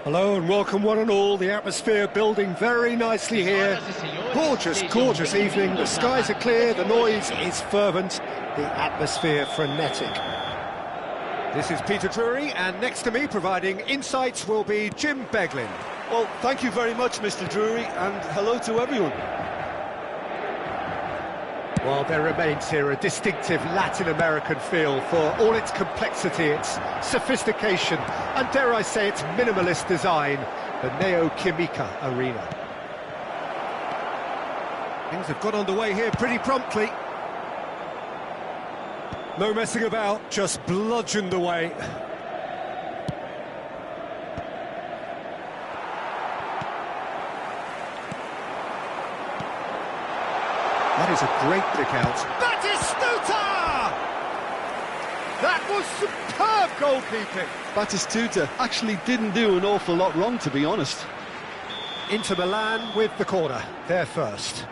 Hello and welcome one and all. The atmosphere building very nicely here. Gorgeous, gorgeous evening. The skies are clear, the noise is fervent, the atmosphere frenetic. This is Peter Drury, and next to me providing insights will be Jim Beglin. Well, thank you very much, Mr. Drury, and hello to everyone. Well, there remains here a distinctive Latin American feel for all its complexity, its sophistication, and dare I say its minimalist design, the Neo-Química Arena. Things have got underway here pretty promptly. No messing about, just bludgeoned away. That is a great pick out. Batistuta! That was superb goalkeeping. Batistuta actually didn't do an awful lot wrong, to be honest. Inter Milan with the corner, there first.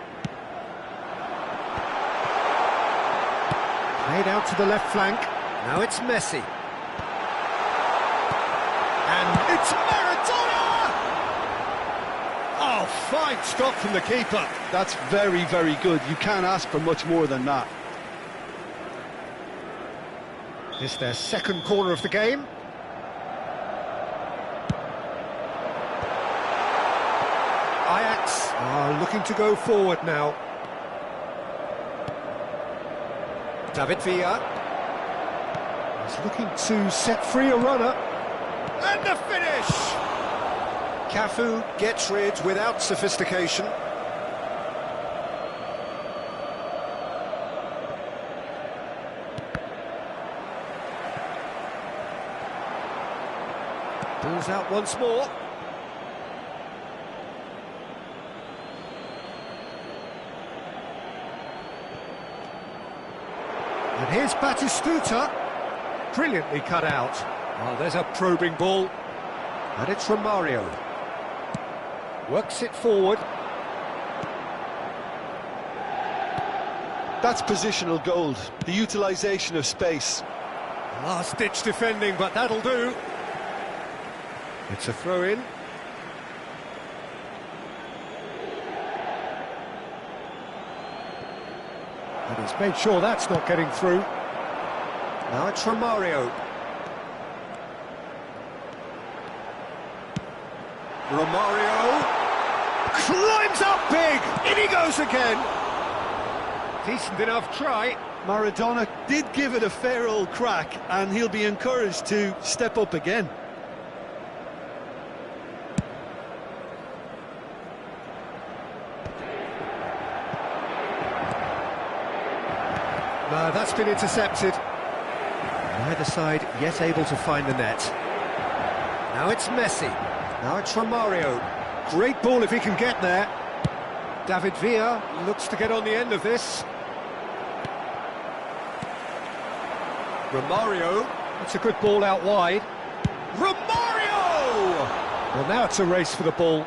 Played out to the left flank. Now it's Messi. And it's Maradona! Oh, fine stop from the keeper. That's very, very good. You can't ask for much more than that. This their second corner of the game. Ajax are looking to go forward now. David Villa is looking to set free a runner. And the finish! Cafu gets rid without sophistication. Ball's out once more. And here's Batistuta. Brilliantly cut out. Oh, there's a probing ball. And it's Romario. Works it forward. That's positional gold, the utilisation of space. Last-ditch defending, but that'll do. It's a throw-in. And he's made sure that's not getting through. Now it's Romario. Romario climbs up big. In he goes again. Decent enough try. Maradona did give it a fair old crack, and he'll be encouraged to step up again. No, that's been intercepted. Neither side yet able to find the net. Now it's Messi. Now it's Romario. Great ball if he can get there. David Villa looks to get on the end of this. Romario. It's a good ball out wide. Romario! Well, now it's a race for the ball.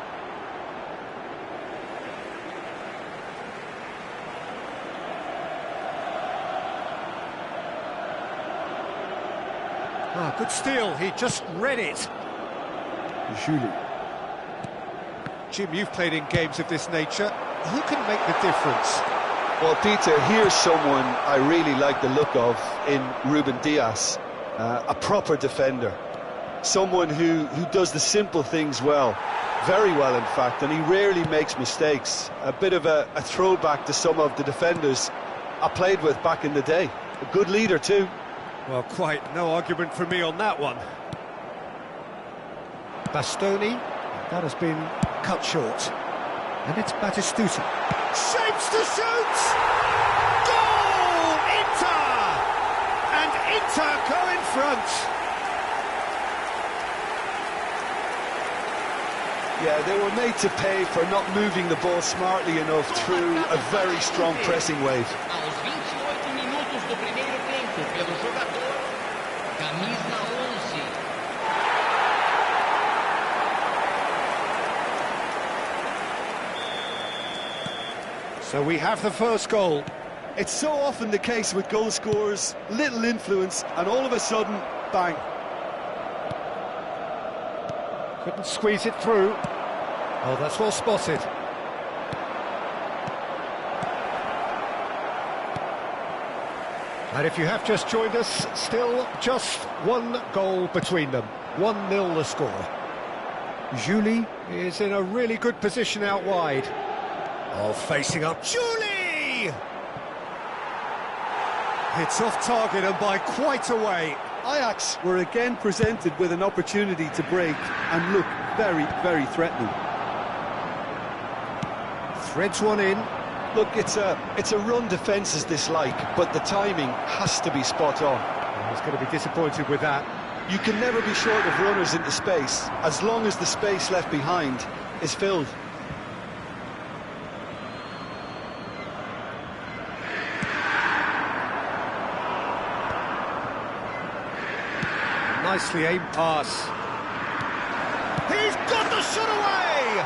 Ah, good steal. He just read it. Julie. Jim, you've played in games of this nature. Who can make the difference? Well, Peter, here's someone I really like the look of in Ruben Dias. A proper defender. Someone who does the simple things well. Very well, in fact, and he rarely makes mistakes. A bit of a throwback to some of the defenders I played with back in the day. A good leader, too. Well, quite no argument from me on that one. Bastoni, That has been cut short. And it's Batistuta. Shapes to shoot! Goal! Inter! And Inter go in front. Yeah, they were made to pay for not moving the ball smartly enough through a very strong pressing wave. Aos 28 minutos do primeiro tempo, pelo jogador, camisa 11. So we have the first goal. It's so often the case with goal scorers, little influence, and all of a sudden, bang. Couldn't squeeze it through. Oh, that's well spotted. And if you have just joined us, still just one goal between them. 1-0 the score. Julie is in a really good position out wide. Oh, facing up, Julie! It's off target and by quite a way. Ajax were again presented with an opportunity to break and look very, very threatening. Threads one in. Look, it's a run defences dislike, but the timing has to be spot on. He's going to be disappointed with that. You can never be short of runners into space, as long as the space left behind is filled. Nicely aimed pass. He's got the shot away!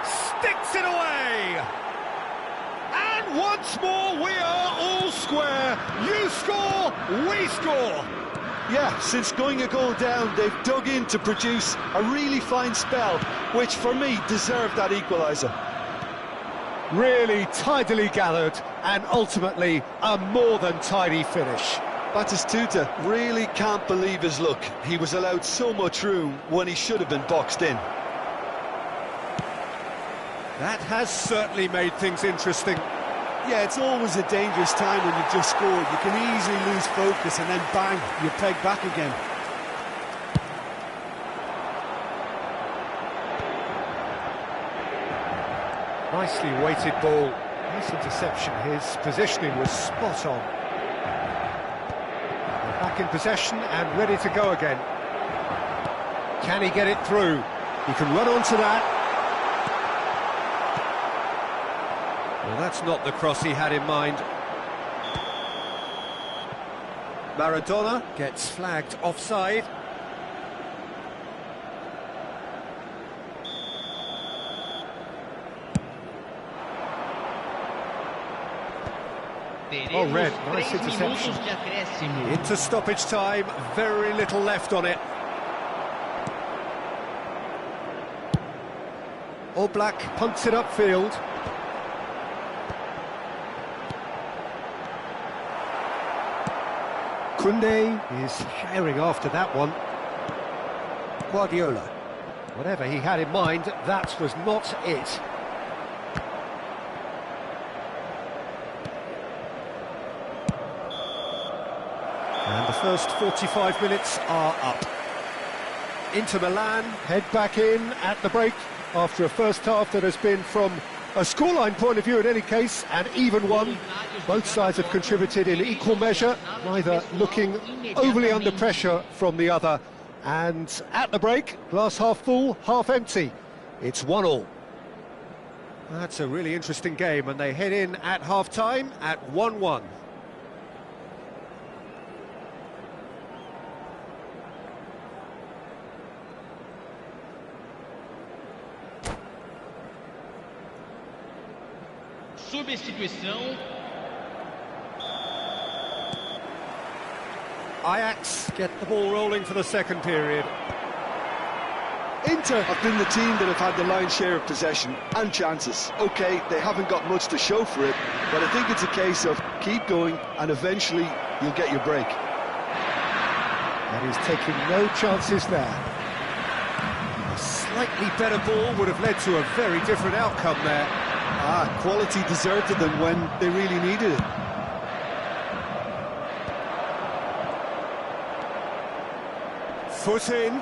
Sticks it away! And once more we are all square. You score, we score. Yeah, since going a goal down, they've dug in to produce a really fine spell, which for me deserved that equaliser. Really tidily gathered and ultimately a more than tidy finish. Batistuta really can't believe his luck. He was allowed so much room when he should have been boxed in. That has certainly made things interesting. Yeah, it's always a dangerous time when you've just scored. You can easily lose focus and then bang, you peg back again. Nicely weighted ball. Nice interception. His positioning was spot on. They're back in possession and ready to go again. Can he get it through? He can run onto that. Well, that's not the cross he had in mind. Maradona gets flagged offside. Oh, red, nice interception. Into stoppage time, very little left on it. Oblak punts it upfield. Koundé is herring after that one. Guardiola. Whatever he had in mind, that was not it. And the first 45 minutes are up. Inter Milan head back in at the break after a first half that has been, from a scoreline point of view in any case, an even one. Both sides have contributed in equal measure, neither looking overly under pressure from the other. And at the break, glass half full, half empty. It's 1-1. That's a really interesting game, and they head in at half-time at 1-1. Substituição. Ajax get the ball rolling for the second period. Inter have been the team that have had the lion's share of possession and chances. OK, they haven't got much to show for it, but I think it's a case of keep going and eventually you'll get your break. And he's taking no chances there. A slightly better ball would have led to a very different outcome there. Quality deserted them when they really needed it. Foot in.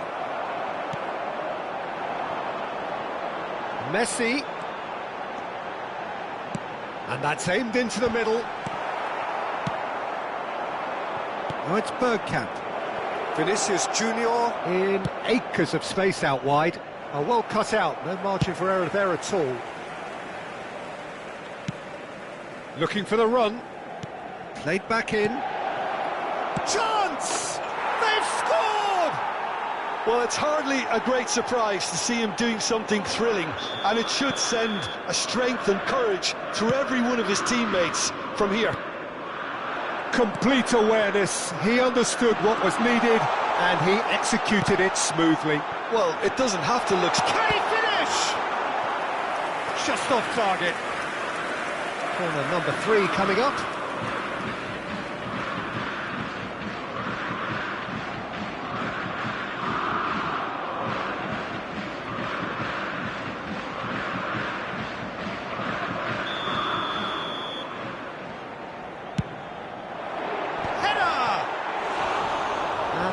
Messi. And that's aimed into the middle. Now it's Bergkamp. Vinicius Junior in acres of space out wide. Well cut out, no margin for error there at all. Looking for the run. Played back in. Chance! They've scored! Well, it's hardly a great surprise to see him doing something thrilling, and it should send a strength and courage through every one of his teammates from here. Complete awareness. He understood what was needed, and he executed it smoothly. Well, it doesn't have to look... Can he finish? Just off target. Corner number 3 coming up.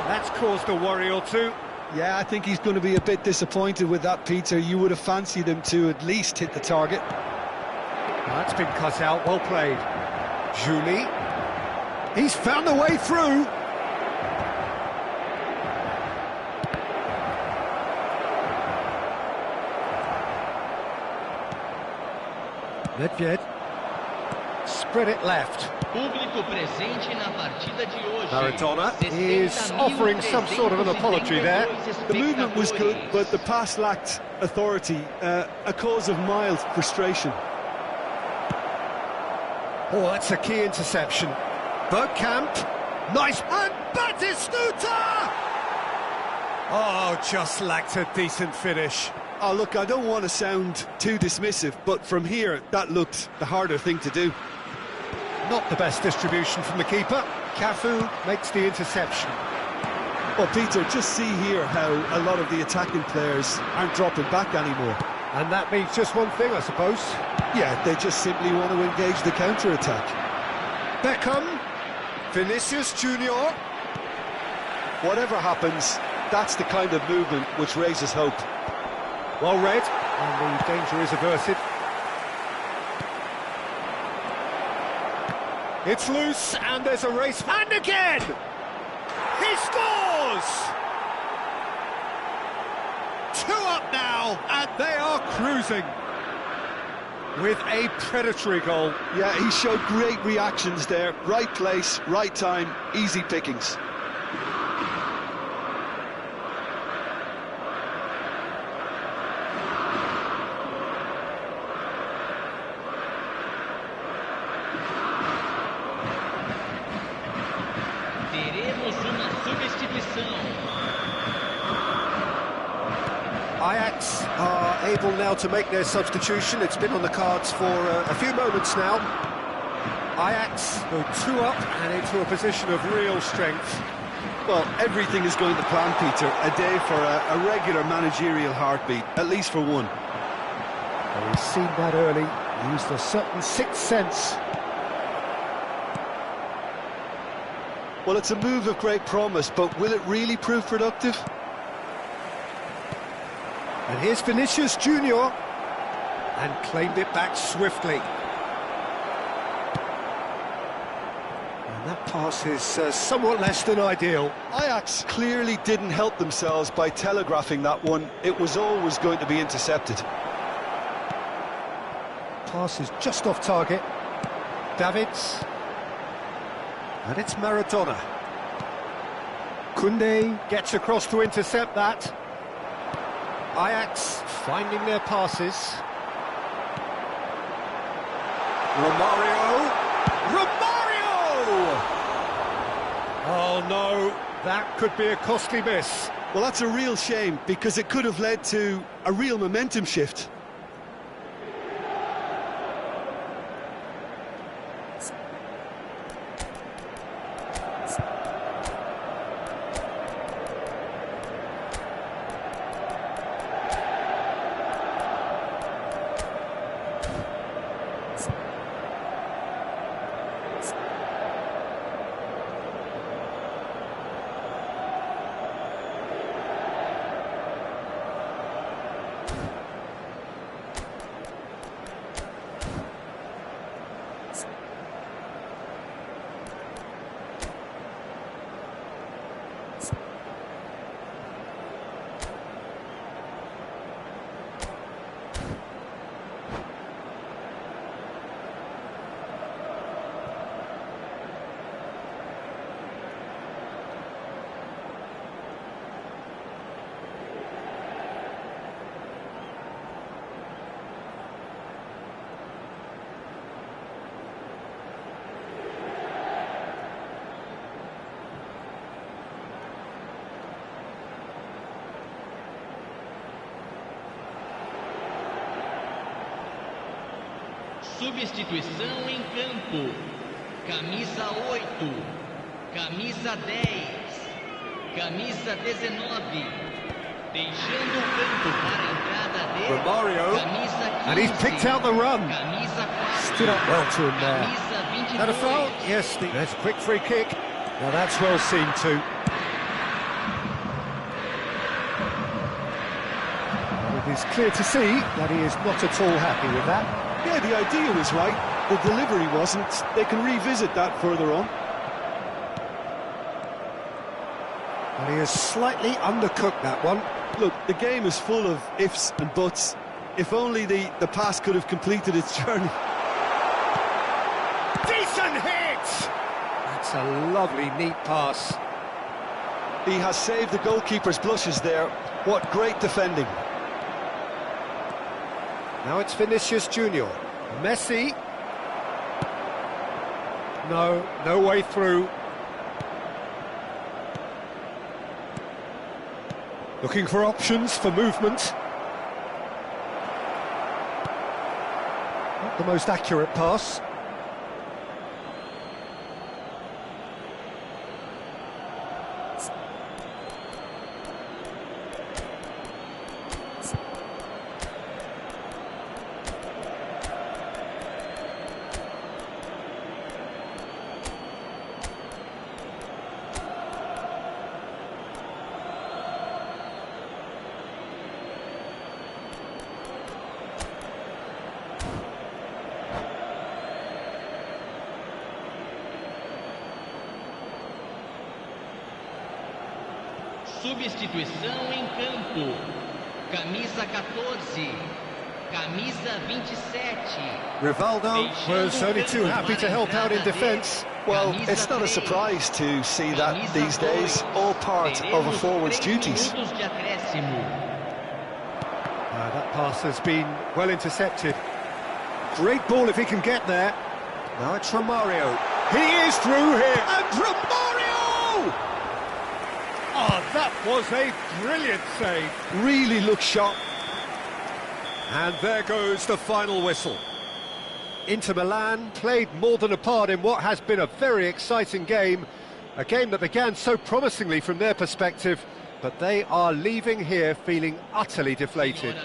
That's caused a worry or two. Yeah, I think he's going to be a bit disappointed with that, Peter. You would have fancied him to at least hit the target. That's been cut out, well played. Julie. He's found a way through. Nedved. Spread it left. Público presente na partida de hoje. Maradona is offering some sort of an apology there. The movement was good, but the pass lacked authority, a cause of mild frustration. Oh, that's a key interception. Bergkamp, nice, and Batistuta! Oh, just lacked a decent finish. Oh, look, I don't want to sound too dismissive, but from here, that looked the harder thing to do. Not the best distribution from the keeper. Cafu makes the interception. Well, Peter, just see here how a lot of the attacking players aren't dropping back anymore. And that means just one thing, I suppose. Yeah, they just simply want to engage the counter-attack. Beckham, Vinicius Junior. Whatever happens, that's the kind of movement which raises hope. Well read, and the danger is averted. It's loose, and there's a race, and again! He scores! 2 up now, and they are cruising with a predatory goal. Yeah, he showed great reactions there. Right place, right time, easy pickings. Teremos uma substituição. Ajax are able now to make their substitution. It's been on the cards for a few moments now. Ajax go 2 up and into a position of real strength. Well, everything is going to plan, Peter. A day for a regular managerial heartbeat, at least for one. Well, he's seen that early, used a certain sixth sense. Well, it's a move of great promise, but will it really prove productive? And here's Vinicius Junior, and claimed it back swiftly. And that pass is somewhat less than ideal. Ajax clearly didn't help themselves by telegraphing that one. It was always going to be intercepted. Pass is just off target. Davids. And it's Maradona. Koundé gets across to intercept that. Ajax finding their passes. Romario! Oh no, that could be a costly miss. Well, that's a real shame, because it could have led to a real momentum shift. Substituição em campo. Camisa 8, camisa 10, camisa 19. Deixando o campo para a entrada de Romario, camisa 15. and he's picked out the run. Camisa 4. Stood up well to him there. Camisa 22. That a foul? Yes, there's a quick free kick. Now that's well seen too. It is clear to see that he is not at all happy with that. Yeah, the idea was right, the delivery wasn't. They can revisit that further on. And he has slightly undercooked that one. Look, the game is full of ifs and buts. If only the pass could have completed its journey. Decent hit! That's a lovely, neat pass. He has saved the goalkeeper's blushes there. What great defending. Now it's Vinicius Junior. Messi. No way through. Looking for options for movement. Not the most accurate pass. Substituição em campo. Camisa 14, camisa 27. Rivaldo was only too happy to help out in defence. Well, it's not a surprise to see that these days, all part of a forward's duties. That pass has been well intercepted. Great ball if he can get there. Now it's Romario. He is through here. And Romario! Oh, that was a brilliant save. Really looks sharp. And there goes the final whistle. Inter Milan played more than a part in what has been a very exciting game. A game that began so promisingly from their perspective, but they are leaving here feeling utterly deflated.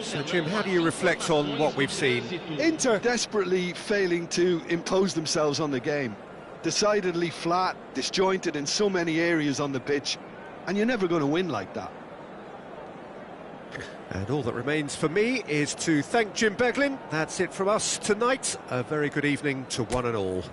So, Jim, how do you reflect on what we've seen? Inter desperately failing to impose themselves on the game. Decidedly flat, disjointed in so many areas on the pitch, and you're never going to win like that. And all that remains for me is to thank Jim Beglin. That's it from us tonight. A very good evening to one and all.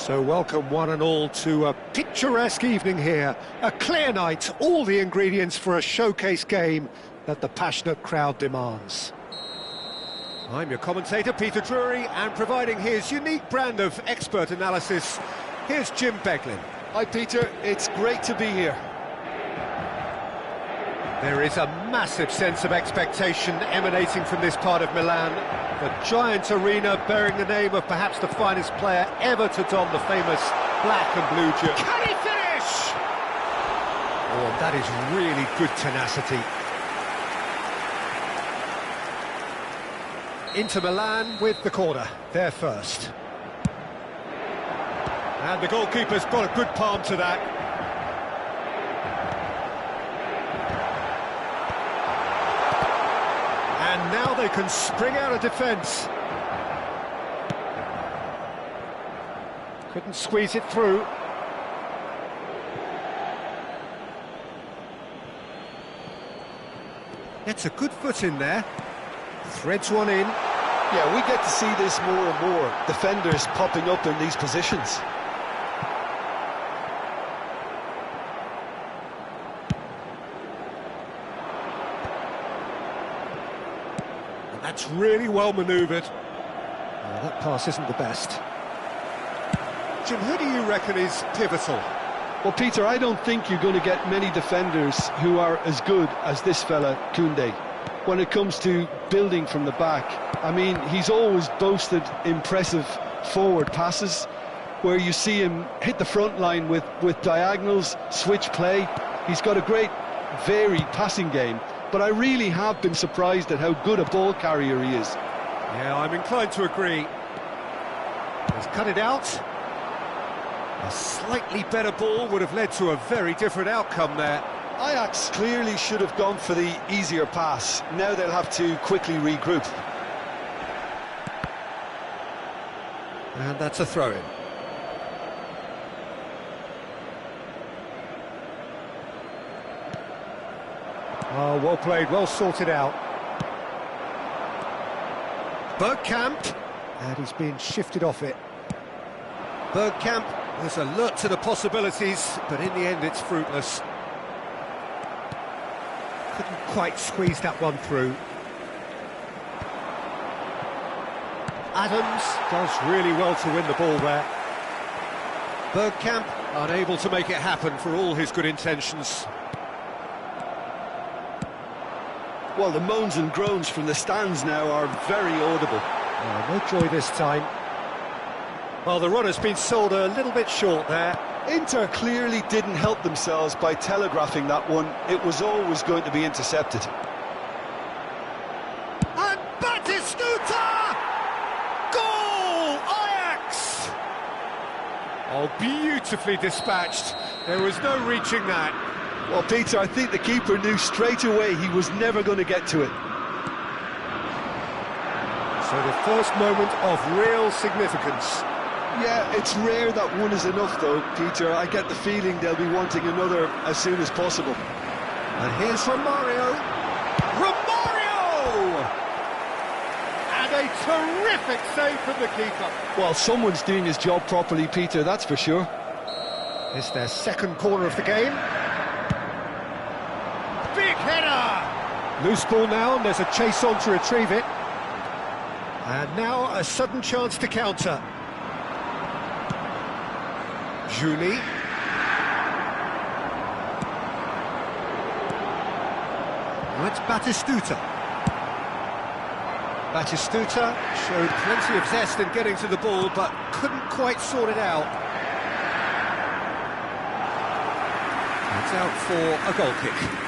So welcome one and all to a picturesque evening here. A clear night, all the ingredients for a showcase game that the passionate crowd demands. I'm your commentator, Peter Drury, and providing his unique brand of expert analysis, here's Jim Beglin. Hi Peter, it's great to be here. There is a massive sense of expectation emanating from this part of Milan. The giant arena bearing the name of perhaps the finest player ever to don the famous black and blue jersey. Can he finish? Oh, that is really good tenacity. Inter Milan with the corner, they're first. And the goalkeeper's got a good palm to that. And now they can spring out of defence. Couldn't squeeze it through. Gets a good foot in there. Threads one in. Yeah, we get to see this more and more. Defenders popping up in these positions. That's really well manoeuvred. That pass isn't the best. Jim, who do you reckon is pivotal? Well, Peter, I don't think you're going to get many defenders who are as good as this fella, Koundé. When it comes to building from the back, I mean, he's always boasted impressive forward passes, where you see him hit the front line with diagonals, switch play. He's got a great, varied passing game. But I really have been surprised at how good a ball carrier he is. Yeah, I'm inclined to agree. He's cut it out. A slightly better ball would have led to a very different outcome there. Ajax clearly should have gone for the easier pass. Now they'll have to quickly regroup. And that's a throw-in. Oh, well played, well sorted out. Bergkamp, and he's being shifted off it. Bergkamp was alert to the possibilities, but in the end it's fruitless. Couldn't quite squeeze that one through. Adams does really well to win the ball there. Bergkamp unable to make it happen for all his good intentions. Well, the moans and groans from the stands now are very audible. Oh, no joy this time. Well, the run has been sold a little bit short there. Inter clearly didn't help themselves by telegraphing that one. It was always going to be intercepted. And Batistuta! Goal! Ajax! Oh, beautifully dispatched. There was no reaching that. Well, Peter, I think the keeper knew straight away he was never going to get to it. So the first moment of real significance. Yeah, it's rare that one is enough, though, Peter. I get the feeling they'll be wanting another as soon as possible. And here's Romario. Romario! And a terrific save from the keeper. Well, someone's doing his job properly, Peter, that's for sure. It's their second corner of the game. Big header! Loose ball now, and there's a chase on to retrieve it. And now a sudden chance to counter. Julie. That's Batistuta. Batistuta showed plenty of zest in getting to the ball, but couldn't quite sort it out. It's out for a goal kick.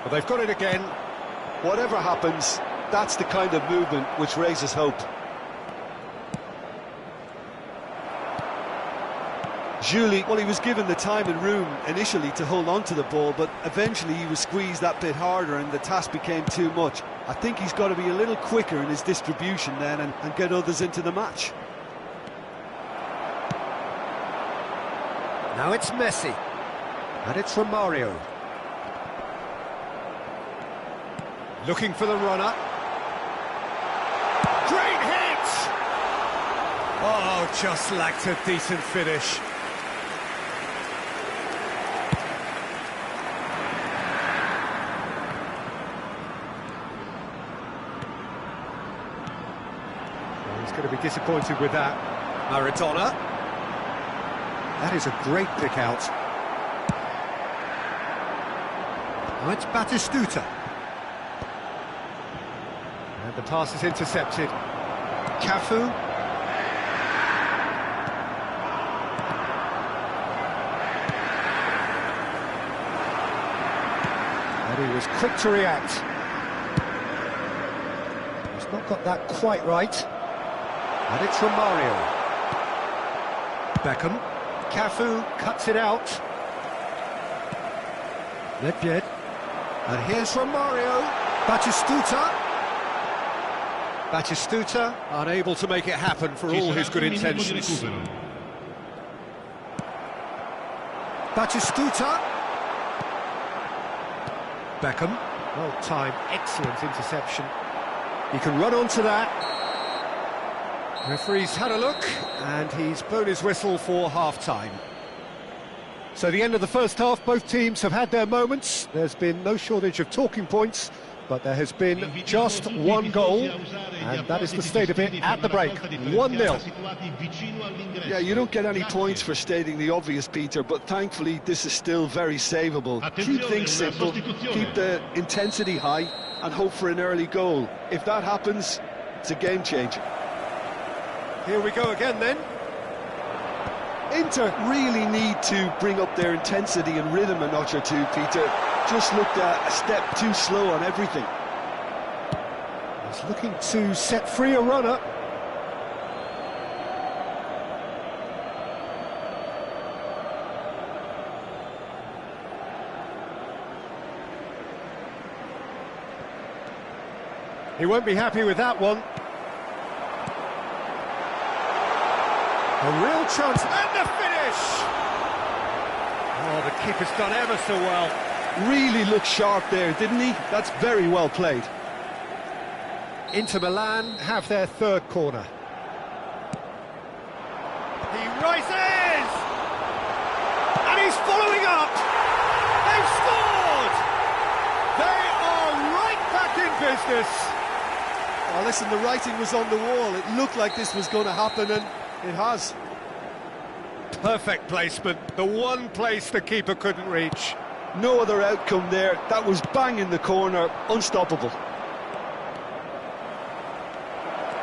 Well, they've got it again. Whatever happens, that's the kind of movement which raises hope. Julie, well, he was given the time and room initially to hold on to the ball, but eventually he was squeezed that bit harder and the task became too much. I think he's got to be a little quicker in his distribution then and get others into the match. Now it's Messi. And it's Romario. Looking for the runner. Great hit! Oh, just lacked a decent finish. He's going to be disappointed with that. Maradona. That is a great pick out. Now it's Batistuta. And the pass is intercepted. Cafu. And he was quick to react. He's not got that quite right. And it's from Mario. Beckham. Cafu cuts it out. Nedved. And here's from Mario. Batistuta. Batistuta unable to make it happen for all his good intentions. Batistuta. Beckham. Well timed, excellent interception. He can run onto that. Referee's had a look, and he's blown his whistle for half-time. So the end of the first half, both teams have had their moments. There's been no shortage of talking points, but there has been just one goal, and that is the state of it at the break, 1-0. Yeah, you don't get any points for stating the obvious, Peter, but thankfully this is still very savable. Keep things simple, keep the intensity high, and hope for an early goal. If that happens, it's a game changer. Here we go again then. Inter really need to bring up their intensity and rhythm a notch or two, Peter. Just looked a step too slow on everything. He's looking to set free a runner. He won't be happy with that one. A real chance, and the finish! Oh, the keeper's done ever so well. Really looked sharp there, didn't he? That's very well played. Inter Milan have their third corner. He rises! And he's following up! They've scored! They are right back in business! Oh, listen, the writing was on the wall. It looked like this was going to happen, and it has. Perfect placement, the one place the keeper couldn't reach. No other outcome there. That was bang in the corner, unstoppable.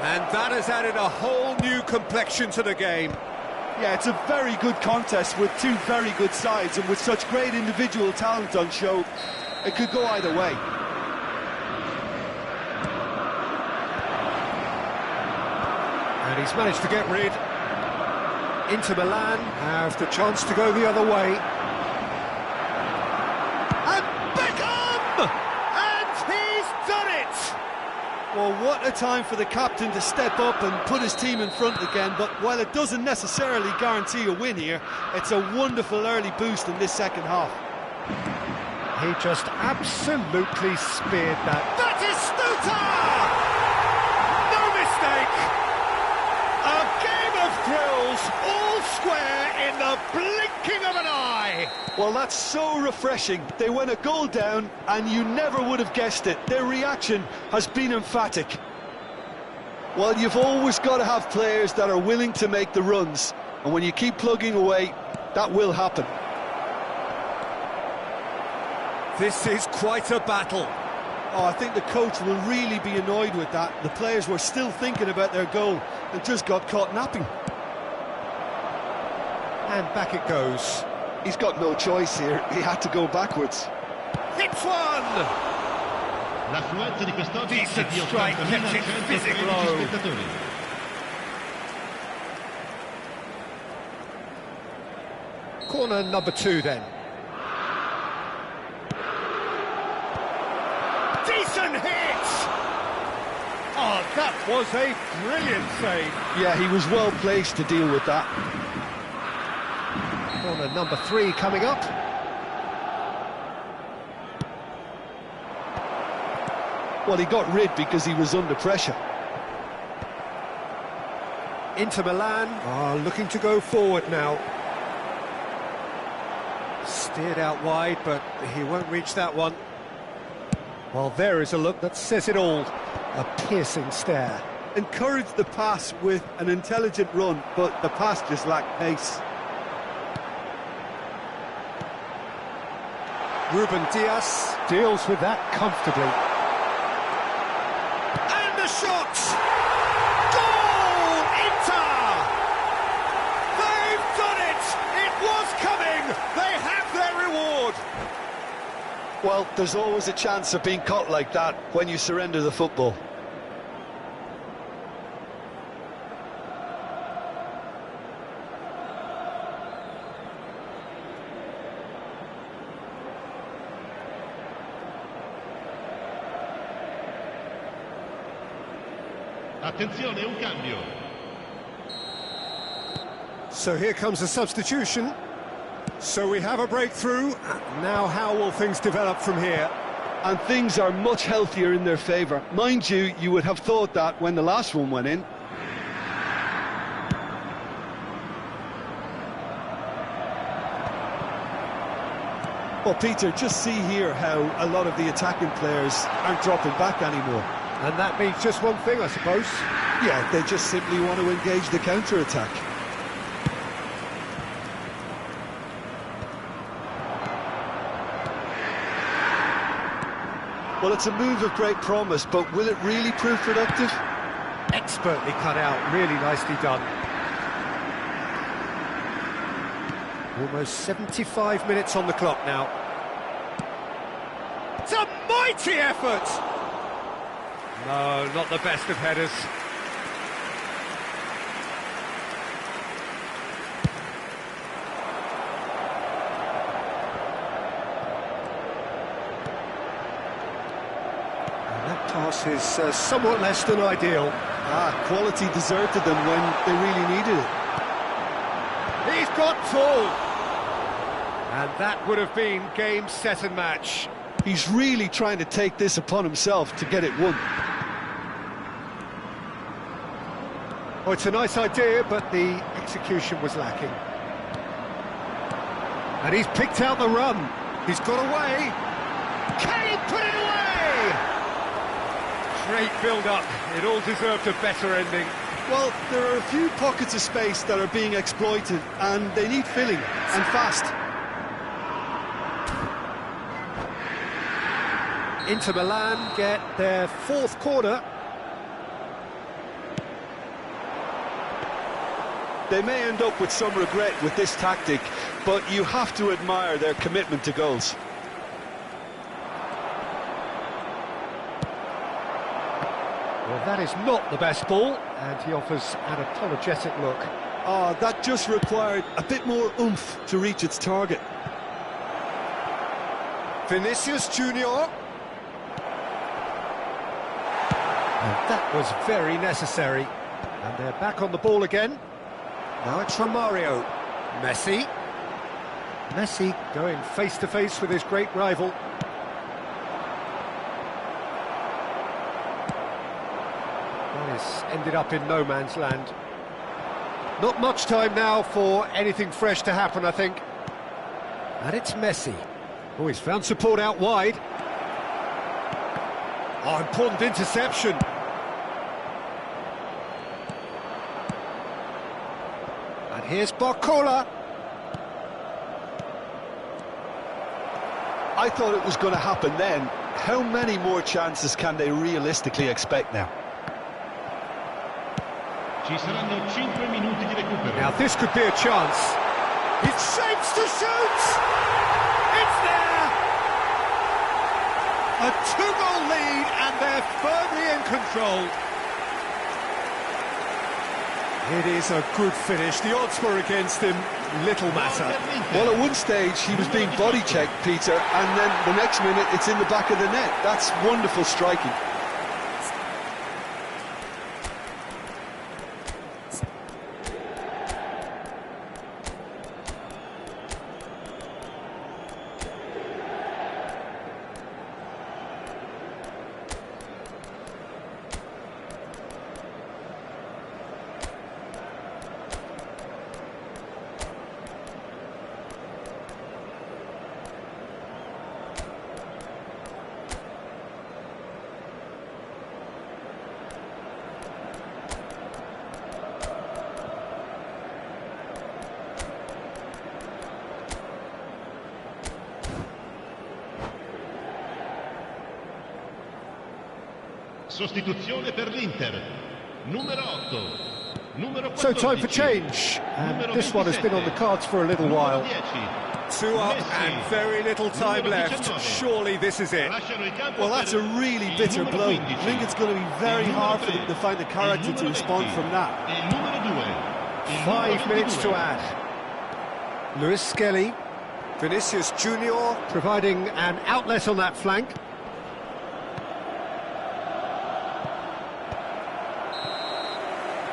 And that has added a whole new complexion to the game. Yeah, it's a very good contest with two very good sides, and with such great individual talent on show, it could go either way. And he's managed to get rid. Inter Milan have the chance to go the other way. And Beckham! And he's done it! Well, what a time for the captain to step up and put his team in front again, but while it doesn't necessarily guarantee a win here, it's a wonderful early boost in this second half. He just absolutely speared that. Batistuta! No mistake! A game of thrills, all square in the blinking of an eye. Well, that's so refreshing. They went a goal down, and you never would have guessed it. Their reaction has been emphatic. Well, you've always got to have players that are willing to make the runs, and when you keep plugging away, that will happen. This is quite a battle. Oh, I think the coach will really be annoyed with that. The players were still thinking about their goal and just got caught napping. And back it goes. He's got no choice here. He had to go backwards. Hits one! Decent strike, kept it physically low. Corner number 2 then. Decent hit! Oh, that was a brilliant save. Yeah, he was well placed to deal with that. Corner number 3 coming up. Well, he got rid because he was under pressure. Inter Milan are looking to go forward now. Steered out wide, but he won't reach that one. Well, there is a look that says it all. A piercing stare. Encouraged the pass with an intelligent run, but the pass just lacked pace. Ruben Dias deals with that comfortably. And the shot! Goal! Inter! They've done it! It was coming! They have their reward! Well, there's always a chance of being caught like that when you surrender the football. Attenzione, un cambio. So here comes a substitution. So we have a breakthrough. Now how will things develop from here? And things are much healthier in their favour. Mind you, you would have thought that when the last one went in. Well, Peter, just see here how a lot of the attacking players aren't dropping back anymore. And that means just one thing, I suppose. Yeah, they just simply want to engage the counter-attack. Well, it's a move of great promise, but will it really prove productive? Expertly cut out, really nicely done. Almost 75 minutes on the clock now. It's a mighty effort! No, not the best of headers. And that pass is somewhat less than ideal. Quality deserted them when they really needed it. He's got full! And that would have been game, set and match. He's really trying to take this upon himself to get it won. Oh, it's a nice idea, but the execution was lacking. And he's picked out the run. He's got away. Can he put it away? Great build-up. It all deserved a better ending. Well, there are a few pockets of space that are being exploited, and they need filling, and fast. Inter Milan get their fourth corner. They may end up with some regret with this tactic, but you have to admire their commitment to goals. Well, that is not the best ball, and he offers an apologetic look. That just required a bit more oomph to reach its target. Vinicius Junior. And that was very necessary. And they're back on the ball again. Now it's from Mario. Messi. Messi going face-to-face with his great rival. Well, he's ended up in no man's land. Not much time now for anything fresh to happen, I think. And it's Messi. Oh, he's found support out wide. Oh, important interception. And here's Barcola. I thought it was going to happen then. How many more chances can they realistically expect now? Ci saranno 5 minuti di recupero. Now this could be a chance. It shapes to shoot! It's there! A two-goal lead and they're firmly in control. It is a good finish. The odds were against him. Little matter. Well, at one stage he was being body-checked, Peter, and then the next minute it's in the back of the net. That's wonderful striking. Sostituzione per l'Inter. Numero 8. Numero 14. So time for change, and this one has been on the cards for a little while. 2 up and very little time left. Surely this is it. Well, that's a really bitter blow. I think it's going to be very hard for them to find the character to respond from that. 5 minutes to add. Luis Skelly, Vinicius Junior providing an outlet on that flank.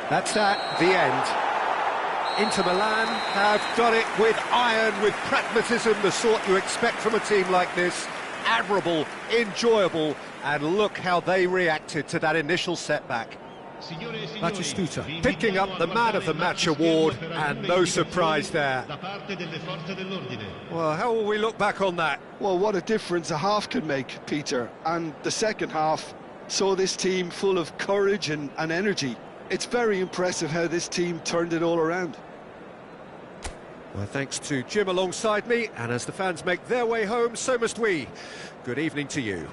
That's that, the end. Inter Milan have done it with iron, with pragmatism, the sort you expect from a team like this. Admirable, enjoyable, and look how they reacted to that initial setback. Batistuta picking up the Man of the Match award, and no surprise there. Well, how will we look back on that? Well, what a difference a half can make, Peter. And the second half saw this team full of courage and energy. It's very impressive how this team turned it all around. Well, thanks to Jim alongside me, and as the fans make their way home, so must we. Good evening to you.